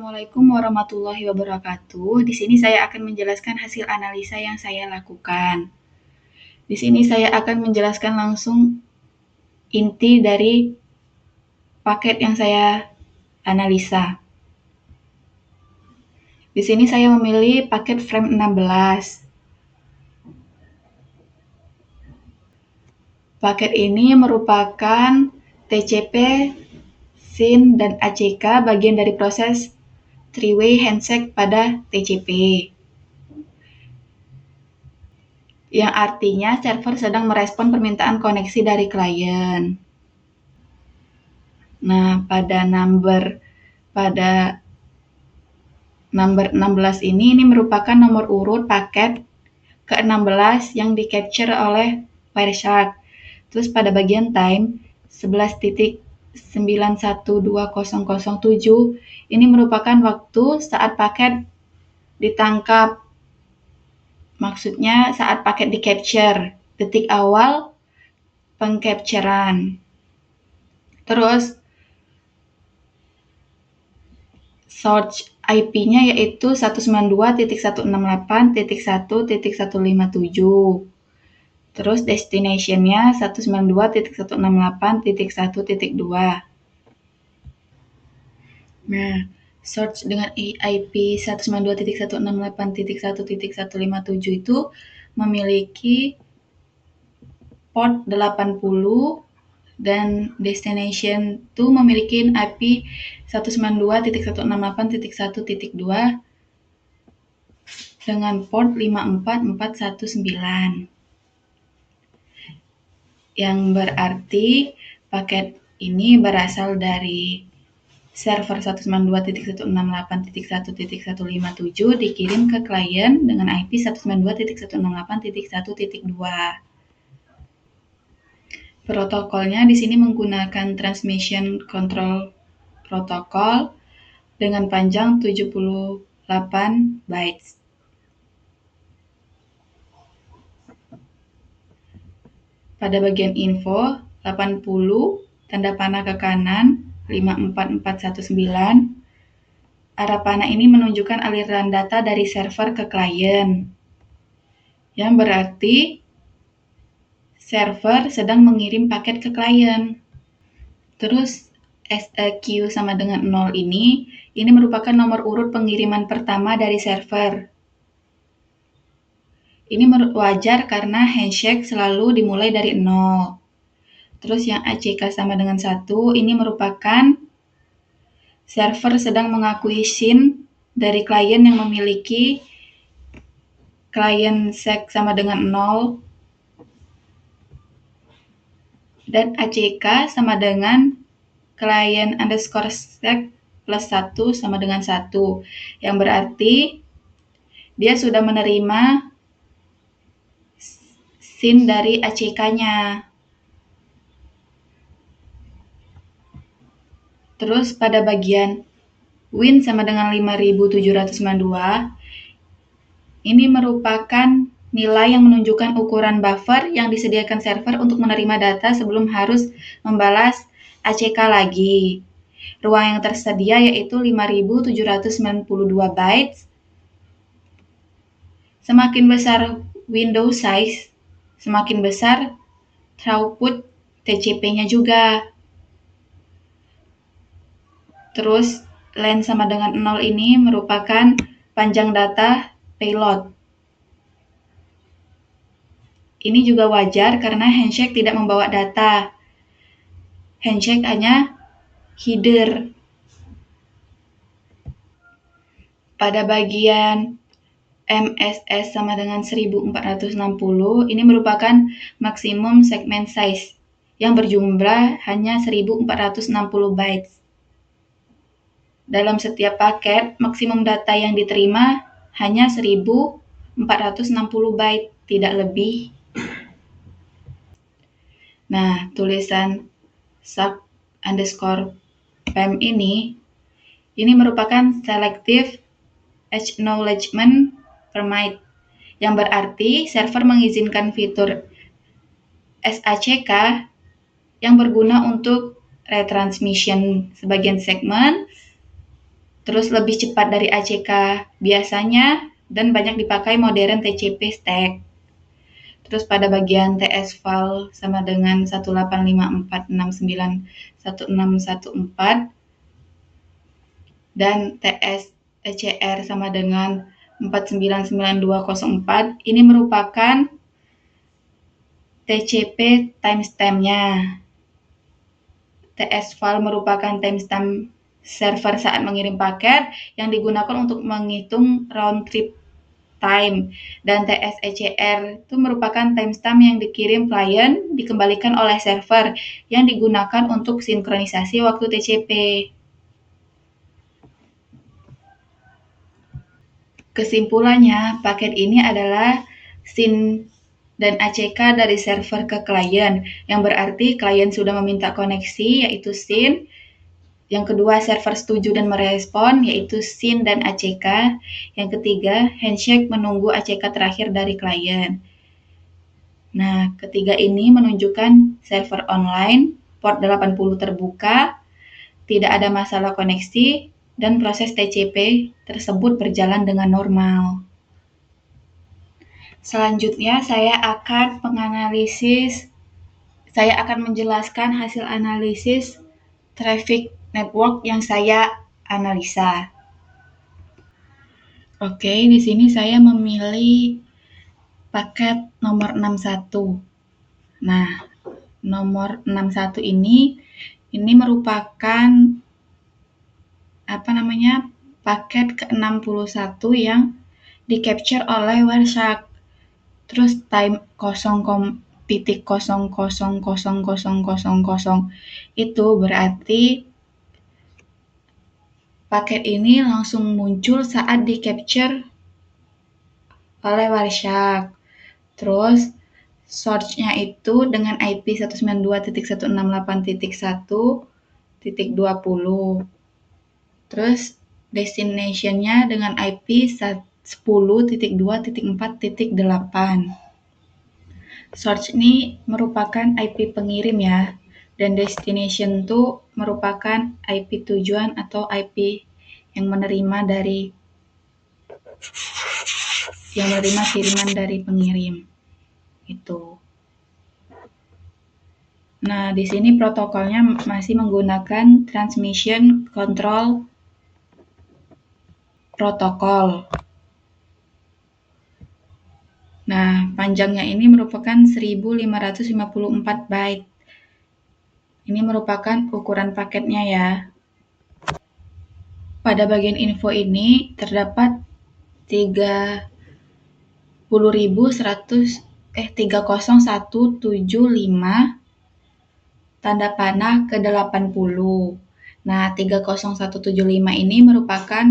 Assalamualaikum warahmatullahi wabarakatuh. Di sini saya akan menjelaskan hasil analisa yang saya lakukan. Di sini saya akan menjelaskan langsung inti dari paket yang saya analisa. Di sini saya memilih paket frame 16. Paket ini merupakan TCP, SYN, dan ACK bagian dari proses three-way handshake pada TCP. Yang artinya server sedang merespon permintaan koneksi dari klien. Nah, pada number 16 ini merupakan nomor urut paket ke-16 yang di-capture oleh Wireshark. Terus pada bagian time 11.912007 ini merupakan waktu saat paket ditangkap. Maksudnya saat paket di-capture, detik awal pengcapturean. Terus source IP-nya yaitu 192.168.1.157. Terus destination-nya 192.168.1.2. Nah, source dengan IP 192.168.1.157 itu memiliki port 80 dan destination itu memiliki IP 192.168.1.2 dengan port 54419. Yang berarti paket ini berasal dari server 192.168.1.157 dikirim ke klien dengan IP 192.168.1.2. Protokolnya di sini menggunakan Transmission Control Protocol dengan panjang 78 bytes. Pada bagian info, 80, tanda panah ke kanan, 54419. Arah panah ini menunjukkan aliran data dari server ke klien. Yang berarti server sedang mengirim paket ke klien. Terus SEQ sama dengan 0 ini merupakan nomor urut pengiriman pertama dari server. Ini wajar karena handshake selalu dimulai dari 0. Terus yang ACK sama dengan 1 ini merupakan server sedang mengakui SYN dari klien yang memiliki klien sek sama dengan 0. Dan ACK sama dengan client underscore sec plus 1 sama dengan 1. Yang berarti dia sudah menerima SYN dari ACK-nya. Terus pada bagian win sama dengan 5792, ini merupakan nilai yang menunjukkan ukuran buffer yang disediakan server untuk menerima data sebelum harus membalas ACK lagi. Ruang yang tersedia yaitu 5792 bytes. Semakin besar window size, semakin besar throughput TCP-nya juga. Terus len sama dengan 0 ini merupakan panjang data payload. Ini juga wajar karena handshake tidak membawa data. Handshake hanya header. Pada bagian MSS sama dengan 1460, ini merupakan maksimum segment size yang berjumlah hanya 1460 bytes. Dalam setiap paket, maksimum data yang diterima hanya 1460 byte, tidak lebih. Nah, tulisan sub_pem ini merupakan selective acknowledgement permit, yang berarti server mengizinkan fitur SACK yang berguna untuk retransmission sebagian segmen terus lebih cepat dari ACK biasanya, dan banyak dipakai modern TCP stack. Terus pada bagian TS file sama dengan 18546916114 dan TS ECR sama dengan 499204. Ini merupakan TCP timestamp-nya. TS file merupakan timestamp server saat mengirim paket yang digunakan untuk menghitung round trip time, dan TS-ECR itu merupakan timestamp yang dikirim klien dikembalikan oleh server yang digunakan untuk sinkronisasi waktu TCP. Kesimpulannya, paket ini adalah SYN dan ACK dari server ke klien, yang berarti klien sudah meminta koneksi, yaitu SYN. Yang kedua, server setuju dan merespon, yaitu SYN dan ACK. Yang ketiga, handshake menunggu ACK terakhir dari klien. Nah, ketiga ini menunjukkan server online, port 80 terbuka, tidak ada masalah koneksi, dan proses TCP tersebut berjalan dengan normal. Selanjutnya, saya akan menjelaskan hasil analisis traffic network yang saya analisa. Oke, di sini saya memilih paket nomor 61. Nah, nomor 61 ini merupakan paket ke-61 yang di-capture oleh Wireshark. Terus time 0,0000000 itu berarti paket ini langsung muncul saat di-capture oleh Wireshark. Terus source-nya itu dengan IP 192.168.1.20. Terus destination-nya dengan IP 10.2.4.8. Source ini merupakan IP pengirim ya, dan destination itu merupakan IP tujuan atau IP yang menerima kiriman dari pengirim. Itu. Nah, di sini protokolnya masih menggunakan Transmission Control Protocol. Nah, panjangnya ini merupakan 1554 byte. Ini merupakan ukuran paketnya ya. Pada bagian info ini terdapat 30.175 tanda panah ke 80. Nah, 30175 ini merupakan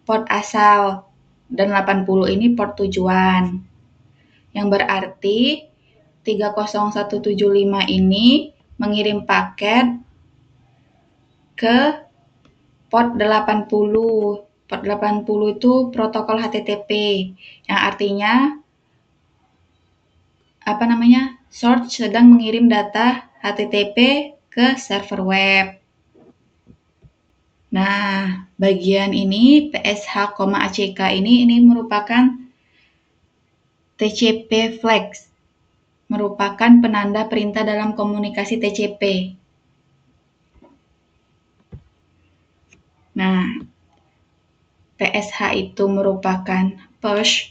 port asal dan 80 ini port tujuan. Yang berarti 30175 ini mengirim paket ke port 80. Port 80 itu protokol HTTP, yang artinya source sedang mengirim data HTTP ke server web. Nah, bagian ini PSH, ACK ini merupakan TCP flags, merupakan penanda perintah dalam komunikasi TCP. Nah, PSH itu merupakan push,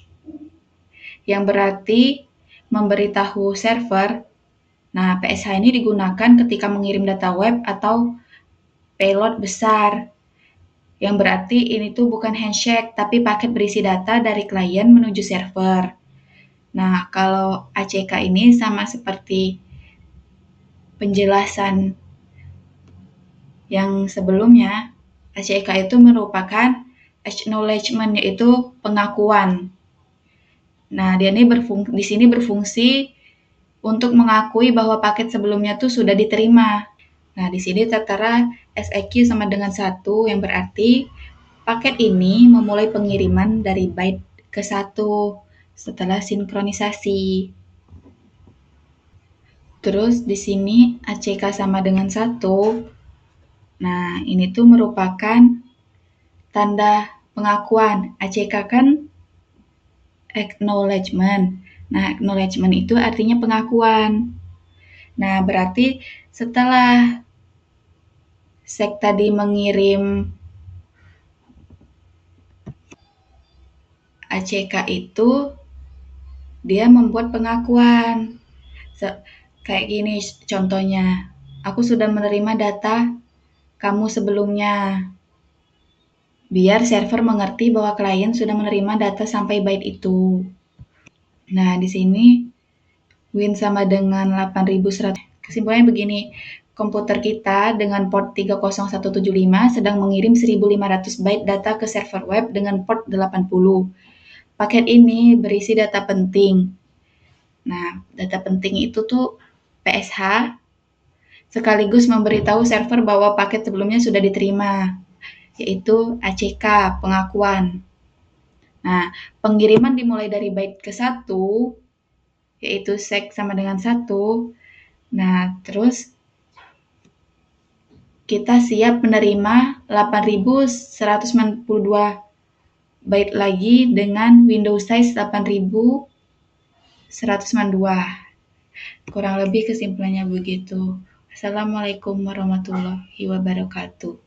yang berarti memberitahu server. Nah, PSH ini digunakan ketika mengirim data web atau payload besar, yang berarti ini tuh bukan handshake, tapi paket berisi data dari klien menuju server. Nah, kalau ACK ini sama seperti penjelasan yang sebelumnya, ACK itu merupakan acknowledgement, yaitu pengakuan. Nah, dia ini di sini berfungsi untuk mengakui bahwa paket sebelumnya tuh sudah diterima. Nah, di sini tertera SEQ sama dengan 1, yang berarti paket ini memulai pengiriman dari byte ke 1 setelah sinkronisasi. Terus di sini ACK sama dengan 1. Nah, ini tuh merupakan tanda pengakuan. ACK kan acknowledgement. Nah, acknowledgement itu artinya pengakuan. Nah, berarti setelah Sek tadi mengirim ACK itu, dia membuat pengakuan. Kayak gini contohnya, aku sudah menerima data kamu sebelumnya. Biar server mengerti bahwa klien sudah menerima data sampai byte itu. Nah, di sini win sama dengan 8100. Kesimpulannya begini, komputer kita dengan port 30175 sedang mengirim 1500 byte data ke server web dengan port 80. Paket ini berisi data penting. Nah, data penting itu tuh PSH, sekaligus memberitahu server bahwa paket sebelumnya sudah diterima, yaitu ACK, pengakuan. Nah, pengiriman dimulai dari byte ke 1, yaitu sek sama dengan 1. Nah, terus kita siap menerima 8192 byte lagi dengan Windows size 8192. Kurang lebih kesimpulannya begitu. Assalamualaikum warahmatullahi wabarakatuh.